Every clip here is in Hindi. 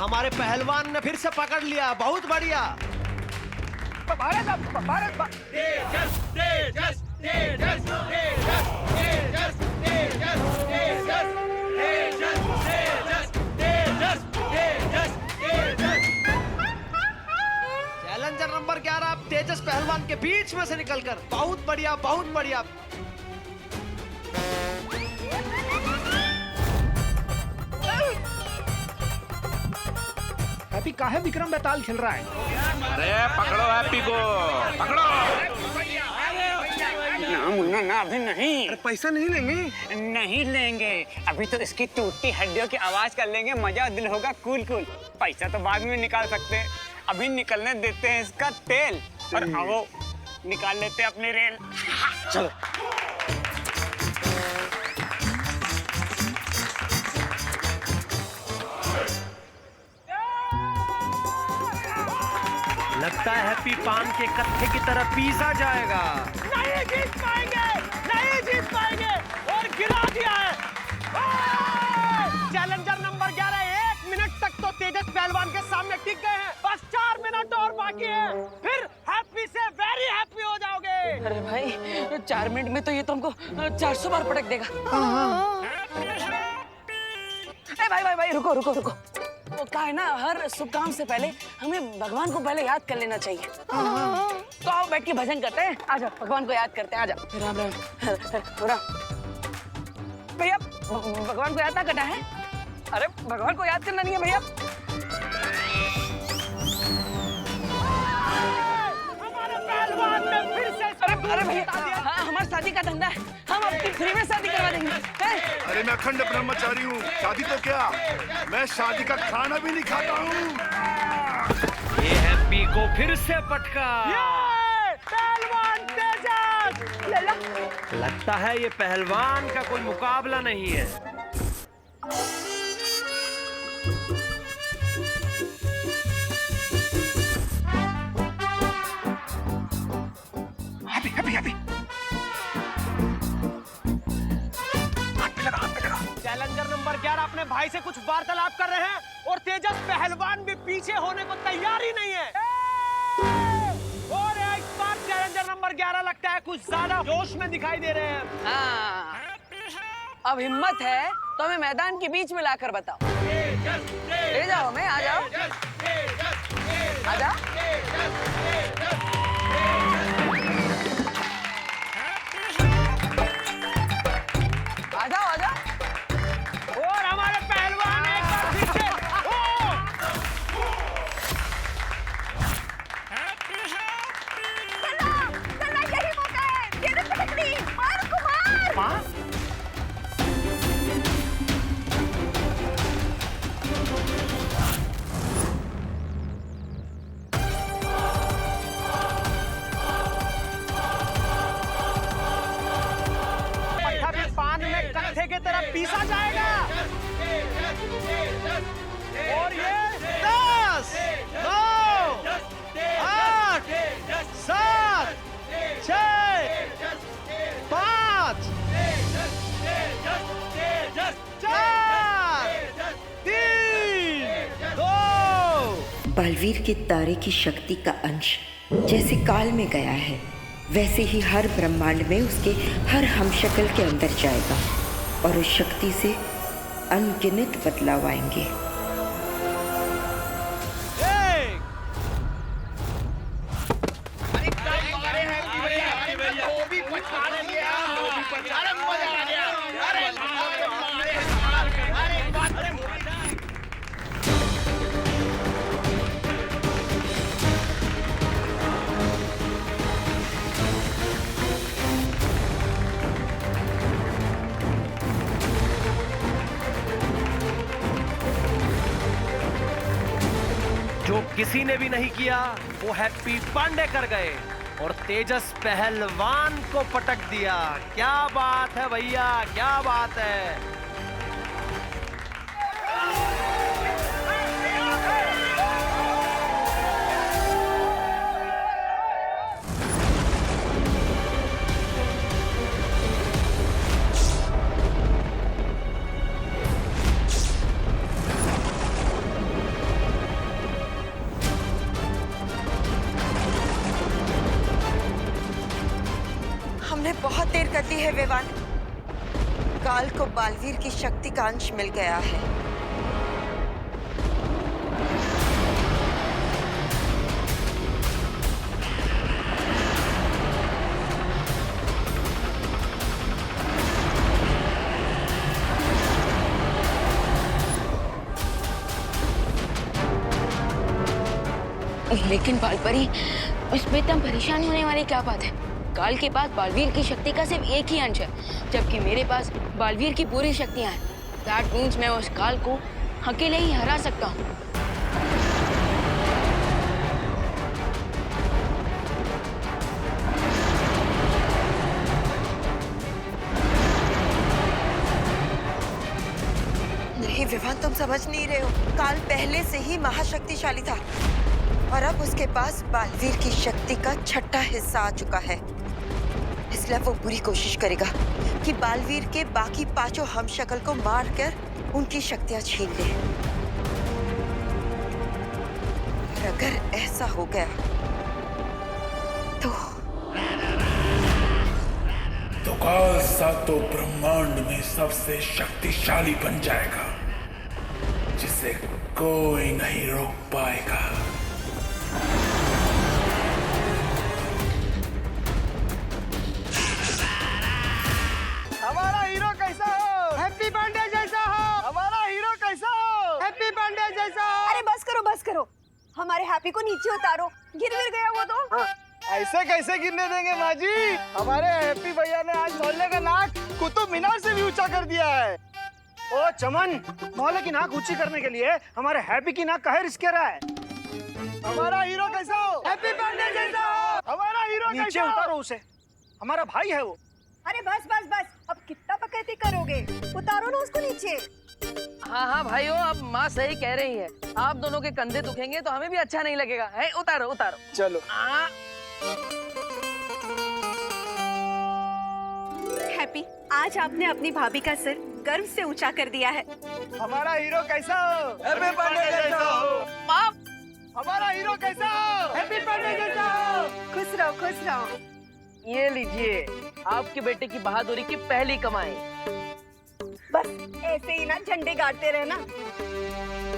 हमारे पहलवान ने फिर से पकड़ लिया, बहुत बढ़िया। चैलेंजर नंबर 11 तेजस पहलवान के बीच में से निकलकर, बहुत बढ़िया, बहुत बढ़िया। हैप्पी काहे विक्रम बेताल खेल रहा है? अरे पकड़ो हैप्पी को, पकड़ो। ना मुन्ना ना, अभी नहीं। अरे पैसा नहीं लेंगे? नहीं लेंगे, अभी तो इसकी टूटी हड्डियों की आवाज कर लेंगे, मजा दिल होगा कूल कूल। पैसा तो बाद में निकाल सकते हैं, अभी निकलने देते हैं इसका तेल, और आओ निकाल लेते हैं अपनी रेल। चलो। लगता है हैप्पी पान के कत्थे की तरह पीसा जाएगा। नहीं जीत पाएंगे, नहीं जीत पाएंगे, और गिरा दिया है। चैलेंजर नंबर 11 1 मिनट तक तो तेजस पहलवान के सामने टिक गए हैं, बस 4 मिनट और बाकी है, फिर हैप्पी से वेरी हैप्पी हो जाओगे। अरे भाई 4 मिनट में तो ये तो हमको 400 बार पटक देगा। भाई रुको रुको रुको, वो क्या है ना, हर शुभ काम से पहले हमें भगवान को पहले याद कर लेना चाहिए। तो आओ बैठ के भजन करते हैं, आ जाओ भगवान को याद करते हैं, आ जाओ। राम राम राम। भैया भगवान को याद ना करना है? अरे भगवान को याद करना नहीं है भैया। हमारे पहलवान ने फिर से अरे भैया हमारी शादी का धंधा है, हम अपनी फ्री में शादी करवा देंगे। अरे मैं अखंड ब्रह्मचारी हूँ, शादी तो क्या, मैं शादी का खाना भी नहीं खाता हूँ। ये हैप्पी को फिर से पटका। पहलवान तेजस लगता है ये पहलवान का कोई मुकाबला नहीं है। हैप्पी चैलेंजर नंबर 11 अपने भाई से कुछ वार्तालाप कर रहे हैं, और तेजस पहलवान भी पीछे होने को तैयार ही नहीं है। और एक बार चैलेंजर नंबर 11 लगता है कुछ ज्यादा जोश में दिखाई दे रहे हैं। हाँ, अब हिम्मत है तो हमें मैदान के बीच में लाकर बताओ। ले जाओ हमें, आ जाओ आ जाओ। आ जाओ आ जाओ। और हमारे पहलवान एक बार फिर से यही मौका है, तेजस पे टकरी, मार कुमार। पट्टा भी पान में कत्थे की तरह पीसा जाएगा। और ये 10, 9, 8, 7, 6, 5, 4, 3, 2। बलवीर के तारे की शक्ति का अंश जैसे काल में गया है, वैसे ही हर ब्रह्मांड में उसके हर हमशक्ल के अंदर जाएगा और उस शक्ति से अनगिनत बदलाव आएंगे। जो किसी ने भी नहीं किया वो हैप्पी पांडे कर गए और तेजस पहलवान को पटक दिया। क्या बात है भैया, क्या बात है। है विवान, काल को बालवीर की शक्ति का अंश मिल गया है। लेकिन बालपरी, इसमें इतना परेशानी होने वाली क्या बात है? काल के पास बालवीर की शक्ति का सिर्फ एक ही अंश है, जबकि मेरे पास बालवीर की पूरी शक्तियां हैं। दैट मीन्स मैं उस काल को अकेले ही हरा सकता हूँ। नहीं विवान, तुम समझ नहीं रहे हो। काल पहले से ही महाशक्तिशाली था और अब उसके पास बालवीर की शक्ति का छठा हिस्सा आ चुका है। इसलिए वो पूरी कोशिश करेगा कि बालवीर के बाकी पांचों हमशक्ल को मारकर उनकी शक्तियां छीन ले। और अगर ऐसा हो गया तो काल सातों ब्रह्मांड में सबसे शक्तिशाली बन जाएगा, जिसे कोई नहीं रोक पाएगा। हमारा हीरो कैसा हो? हैप्पी बर्थडे जैसा हो। हमारा हीरो कैसा हो? हैप्पी बर्थडे जैसा हो। अरे बस करो बस करो, हमारे हैप्पी को नीचे उतारो, गिर गया वो तो। ऐसे कैसे गिरने देंगे माँ जी? हमारे हैप्पी भैया ने आज मोहल्ले का नाक कुतुब मीनार से भी ऊंचा कर दिया है। ओ चमन, मोहल्ले की नाक ऊंची करने के लिए हमारे हैप्पी की नाक काहे रिस्क रहा है? हमारा हीरो कैसा हो? हैप्पी बर्थडे जैसा हो। हमारा हीरो नीचे कैसा हो? उतारो उसे, हमारा भाई है वो। अरे बस बस बस, अब कितना बकैती करोगे? उतारो ना उसको नीचे। हाँ हाँ भाइयों, अब माँ सही कह रही है। आप दोनों के कंधे दुखेंगे तो हमें भी अच्छा नहीं लगेगा। है, उतारो उतारो। चलो। हैप्पी, आज आपने अपनी भाभी का सिर गर्व से ऊंचा कर दिया है। हमारा हीरो कैसा हो? हैप्पी बर्थडे जैसा हो। माँ, हमारा हीरो कैसा हो? हैप्पी बर्थडे जैसा हो। खुश रहो खुश रहो। ये लीजिए आपके बेटे की बहादुरी की पहली कमाई। बस ऐसे ही ना झंडे गाड़ते रहना।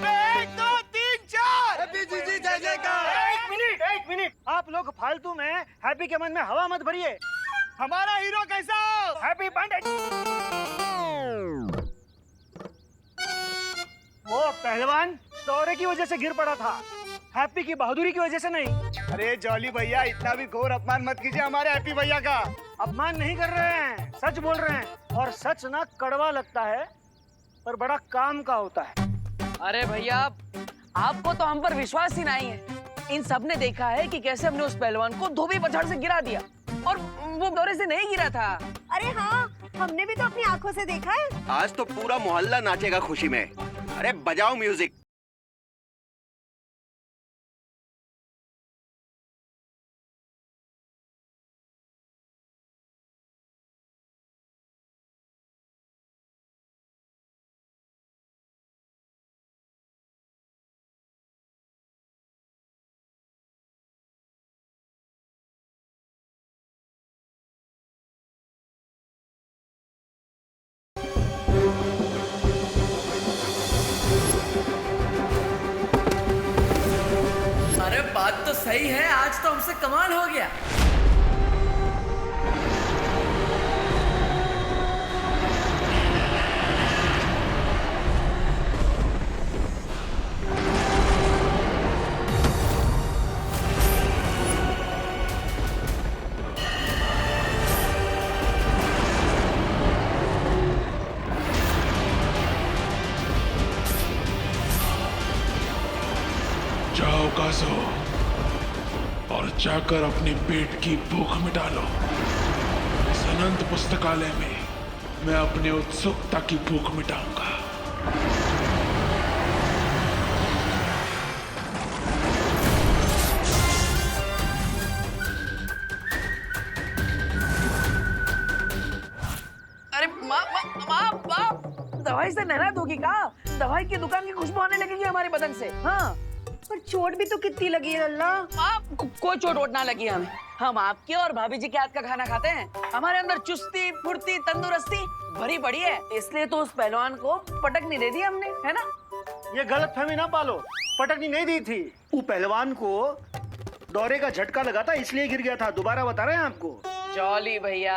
1 2 3 4 हैप्पी जीजी जय जयकार। एक मिनट, आप लोग फालतू में हैप्पी के मन में हवा मत भरिए। हमारा हीरो कैसा हो? Happy birthday. वो पहलवान दौरे की वजह से गिर पड़ा था, हैप्पी की बहादुरी की वजह से नहीं। अरे जॉली भैया, इतना भी घोर अपमान मत कीजिए हमारे हैप्पी भैया का। अपमान नहीं कर रहे हैं, सच बोल रहे हैं। और सच ना कड़वा लगता है पर बड़ा काम का होता है। अरे भैया, आपको तो हम पर विश्वास ही नहीं है। इन सब ने देखा है कि कैसे हमने उस पहलवान को धोबी पछाड़ से गिरा दिया, और वो दौरे से नहीं गिरा था। अरे हाँ, हमने भी तो अपनी आंखों से देखा है। आज तो पूरा मोहल्ला नाचेगा खुशी में। अरे बजाओ म्यूजिक। बात तो सही है, आज तो हमसे कमाल हो गया। जाओ काजो और जाकर अपने पेट की भूख मिटा लो। इस अनंत पुस्तकालय में मैं अपने उत्सुकता की भूख मिटाऊंगा। अरे दवाई से नहरा दोगी का? दवाई की दुकान की खुशबू आने लगेगी हमारे बदन से। हाँ, पर चोट भी तो कितनी लगी है लल्ला। कोई चोट वोट ना लगी हमें। हम आपके और भाभी जी के हाथ का खाना खाते हैं। हमारे अंदर चुस्ती फुर्ती तंदुरुस्ती भरी पड़ी है, इसलिए तो उस पहलवान को पटकनी दे दी हमने, है ना? ये गलतफहमी ना पालो, पटकनी नहीं दी थी। वो पहलवान को दौरे का झटका लगा था इसलिए गिर गया था। दोबारा बता रहे हैं आपको। जॉली भैया,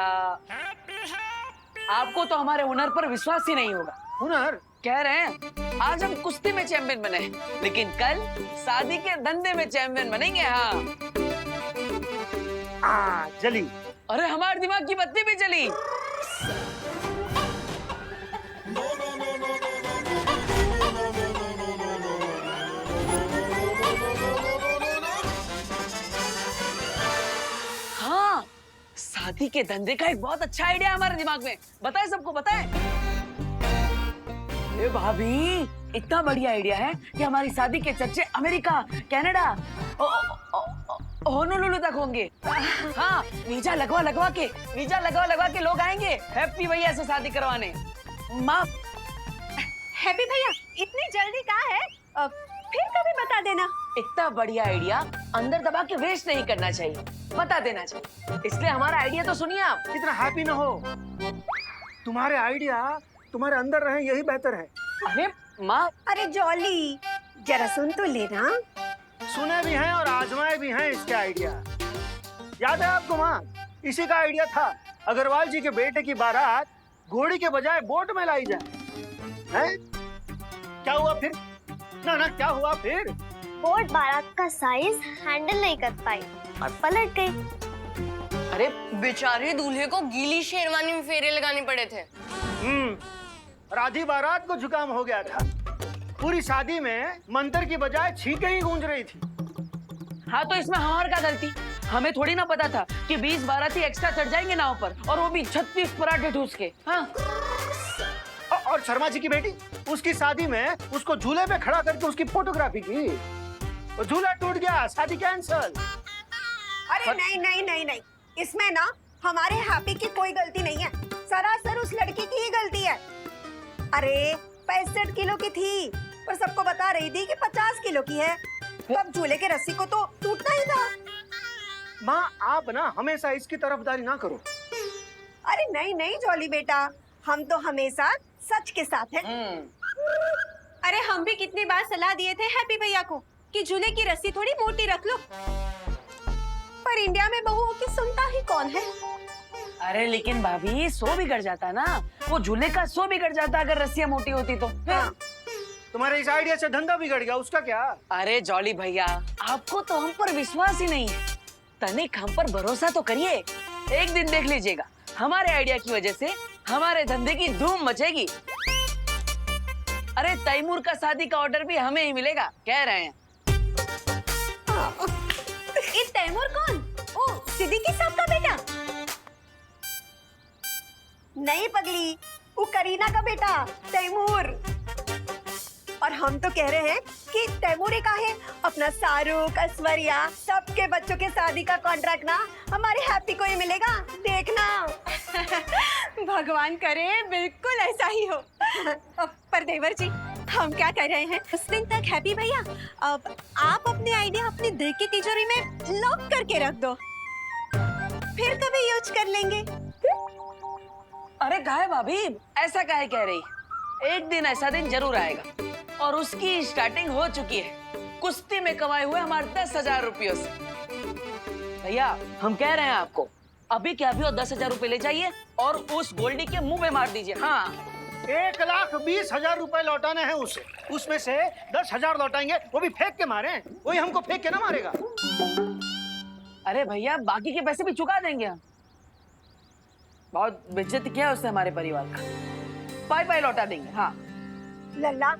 आपको तो हमारे हुनर पर विश्वास ही नहीं होगा। हुनर? कह रहे हैं आज हम कुश्ती में चैंपियन बने, लेकिन कल शादी के धंधे में चैंपियन बनेंगे। हाँ जली। अरे हमारे दिमाग की बत्ती भी जली। हाँ, शादी के धंधे का एक बहुत अच्छा आइडिया हमारे दिमाग में। बताए सबको, बताए। भाभी, इतना बढ़िया आइडिया है कि हमारी शादी के चर्चे अमेरिका, कनाडा, होनोलुलु तक होंगे। हाँ, वीजा लगवा के लोग आएंगे हैप्पी भैया से शादी करवाने। माँ, हैप्पी भैया इतनी जल्दी कहाँ है? फिर कभी बता देना। इतना बढ़िया आइडिया अंदर दबा के वेस्ट नहीं करना चाहिए, बता देना चाहिए। इसलिए हमारा आइडिया तो सुनिए आप। इतना हैप्पी ना हो, तुम्हारे आइडिया तुम्हारे अंदर रहे यही बेहतर है। अरे माँ, अरे जॉली जरा सुन तो लेना। सुने भी हैं और आजमाए भी हैं इसके आइडिया। याद है आपको माँ, इसी का आइडिया था अग्रवाल जी के बेटे की बारात घोड़ी के बजाय बोट में लाई जाए। हैं? क्या हुआ फिर? ना क्या हुआ फिर? बोट बारात का साइज हैंडल नहीं कर पाई और पलट गई। अरे बेचारे दूल्हे को गीली शेरवानी में फेरे लगाने पड़े थे। राधी बारात को जुकाम हो गया था। पूरी शादी में मंत्र की बजाय छींकें ही गूंज रही थी। हाँ, तो इसमें हमारी क्या गलती? हमें थोड़ी ना पता था कि 20 बाराती एक्स्ट्रा चढ़ जाएंगे नाव पर, और वो भी 36 पराठे ठूस के। हाँ। और शर्मा जी की बेटी, उसकी शादी में उसको झूले पे खड़ा करके उसकी फोटोग्राफी की, तो झूला टूट गया, शादी कैंसल। अरे नहीं, इसमें ना हमारे हैप्पी की कोई गलती नहीं है, सरासर उस लड़की की ही गलती है। अरे 65 किलो की थी, पर सबको बता रही थी कि 50 किलो की है। तब झूले के रस्सी को तो टूटना ही था। माँ, आप ना हमेशा इसकी तरफदारी ना करो। अरे नहीं जॉली बेटा, हम तो हमेशा सच के साथ हैं। अरे हम भी कितनी बार सलाह दिए थे हैप्पी भैया को कि झूले की रस्सी थोड़ी मोटी रख लो, पर इंडिया में बहुओं की सुनता ही कौन है। अरे लेकिन भाभी, सो बिगड़ जाता ना, वो झूले का सो बिगड़ जाता अगर रस्सियाँ मोटी होती तो। हाँ। तुम्हारे इस आइडिया से धंधा बिगड़ गया, उसका क्या? अरे जॉली भैया, आपको तो हम पर विश्वास ही नहीं है। तनिक हम पर भरोसा तो करिए, एक दिन देख लीजिएगा हमारे आइडिया की वजह से हमारे धंधे की धूम मचेगी। अरे तैमूर का शादी का ऑर्डर भी हमें ही मिलेगा, कह रहे हैं। ये तैमूर कौन? ओ, सिद्दीकी साहब का बेटा? नहीं पगली, वो करीना का बेटा तैमूर। और हम तो कह रहे हैं कि तैमूर का है अपना शाहरुख, ऐश्वर्या, सबके बच्चों के शादी का कॉन्ट्रैक्ट ना हमारे हैप्पी को ही मिलेगा, देखना। भगवान करे बिल्कुल ऐसा ही हो। पर देवर जी, हम क्या कर रहे हैं? उस दिन तक हैप्पी भैया, अब आप अपने आइडिया अपनी दिल की तिजोरी में लॉक करके रख दो, फिर कभी यूज कर लेंगे। अरे काहे भाभी, ऐसा काहे कह रही? एक दिन ऐसा दिन जरूर आएगा, और उसकी स्टार्टिंग हो चुकी है कुश्ती में कमाए हुए हमारे 10,000 रुपयों से। भैया, हम कह रहे हैं आपको, अभी क्या अभी 10,000 रुपए ले जाइए और उस गोल्डी के मुंह में मार दीजिए। हाँ, 1,20,000 रुपए लौटाने हैं उसे। उसमें से 10,000 लौटाएंगे, वो भी फेंक के मारे। वही हमको फेंक के ना मारेगा। अरे भैया, बाकी के पैसे भी चुका देंगे हम। बहुत बेइज्जती किया उसने हमारे परिवार का। पाई लौटा देंगे। हाँ लल्ला,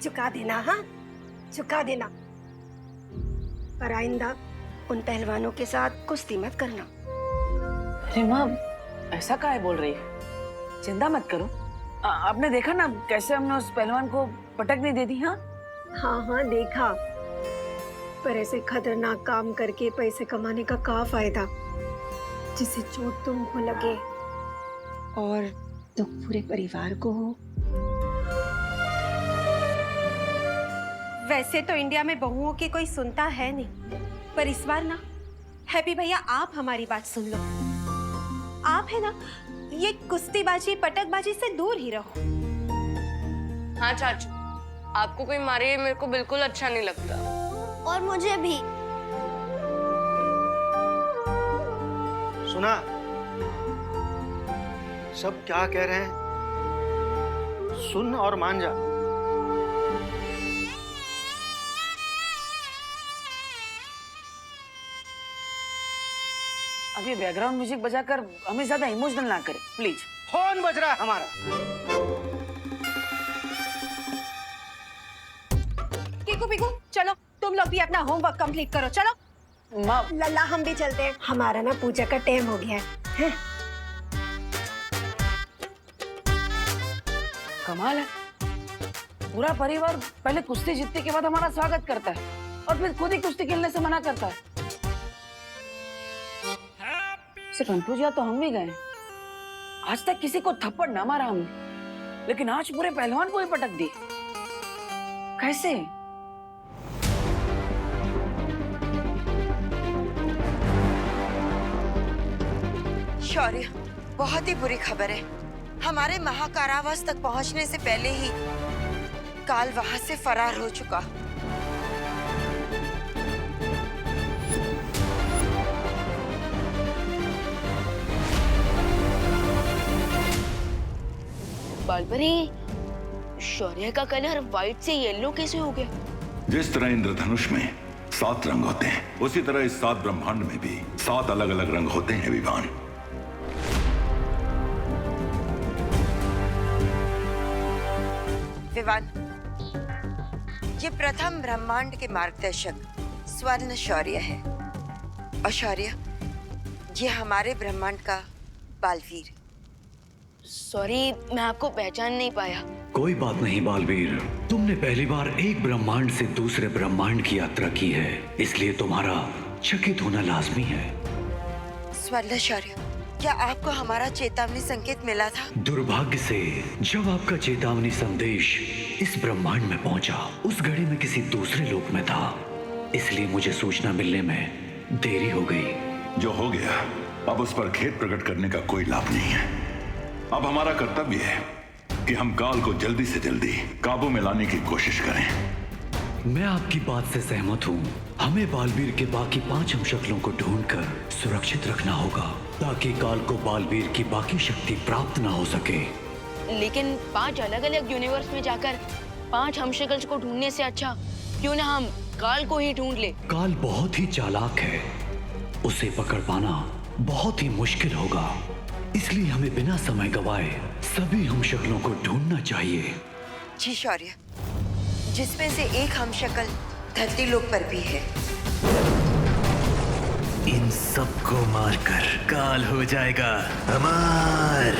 चुका देना। हाँ, चुका देना, पर आइंदा उन पहलवानों के साथ कुश्ती मत करना। अरे माँ, ऐसा काहे बोल रही है? चिंता मत करो। आपने देखा ना कैसे हमने उस पहलवान को पटकने दे दी। हाँ हाँ देखा, पर ऐसे खतरनाक काम करके पैसे कमाने का क्या फायदा, जिससे चोट तुमको लगे और दुख पूरे परिवार को हो। वैसे तो इंडिया में बहुओं की कोई सुनता है नहीं, पर इस बार ना हैप्पी भैया आप हमारी बात सुन लो। आप है ना ये कुश्तीबाजी पटकबाजी से दूर ही रहो। हाँ चाचू, आपको कोई मारे मेरे को बिल्कुल अच्छा नहीं लगता। और मुझे भी। सुना सब क्या कह रहे हैं, सुन और मान जा। अभी बैकग्राउंड म्यूजिक बजाकर हमें ज्यादा इमोशनल ना करे प्लीज। फोन बज रहा है हमारा। कीकू पीकू चलो, तुम लोग भी अपना होमवर्क कंप्लीट करो। चलो लल्ला हम भी चलते हैं, हमारा ना पूजा का टाइम हो गया है। कमाल है, पूरा परिवार पहले कुश्ती जीतने के बाद हमारा स्वागत करता है और फिर खुद ही कुश्ती खेलने से मना करता है। से कंफ्यूज या तो हम भी गए। आज तक किसी को थप्पड़ ना मारा हमने, लेकिन आज पूरे पहलवान को ही पटक दी। कैसे? शौर्य, बहुत ही बुरी खबर है। हमारे महाकारावास तक पहुंचने से पहले ही काल वहां से फरार हो चुका। बालपरी, शौर्य का कलर व्हाइट से येलो कैसे हो गया? जिस तरह इंद्रधनुष में 7 रंग होते हैं, उसी तरह इस 7 ब्रह्मांड में भी 7 अलग अलग रंग होते हैं विवान। विवान, ये प्रथम ब्रह्मांड के मार्गदर्शक स्वर्ण शौर्य है। और शौर्य, ये हमारे ब्रह्मांड का बालवीर। सॉरी, मैं आपको पहचान नहीं पाया। कोई बात नहीं बालवीर, तुमने पहली बार एक ब्रह्मांड से दूसरे ब्रह्मांड की यात्रा की है, इसलिए तुम्हारा चकित होना लाजमी है। स्वर्ण शौर्य, क्या आपको हमारा चेतावनी संकेत मिला था? दुर्भाग्य से जब आपका चेतावनी संदेश इस ब्रह्मांड में पहुंचा, उस घड़ी में किसी दूसरे लोक में था, इसलिए मुझे सूचना मिलने में देरी हो गई। जो हो गया, अब उस पर खेद प्रकट करने का कोई लाभ नहीं है। अब हमारा कर्तव्य है कि हम काल को जल्दी से जल्दी काबू में लाने की कोशिश करें। मैं आपकी बात से सहमत हूँ। हमें बालवीर के बाकी 5 हमशक्लों को ढूंढकर सुरक्षित रखना होगा, ताकि काल को बालवीर की बाकी शक्ति प्राप्त ना हो सके। लेकिन 5 अलग अलग यूनिवर्स में जाकर 5 हमशक्ल्स को ढूंढने से अच्छा क्यों ना हम काल को ही ढूंढ ले। काल बहुत ही चालाक है, उसे पकड़ पाना बहुत ही मुश्किल होगा, इसलिए हमें बिना समय गवाए सभी हमशक्लों को ढूंढना चाहिए। जी शौर्य, जिसमें से एक हमशक्ल धरती लोक पर भी है। इन सबको मारकर काल हो जाएगा हमार।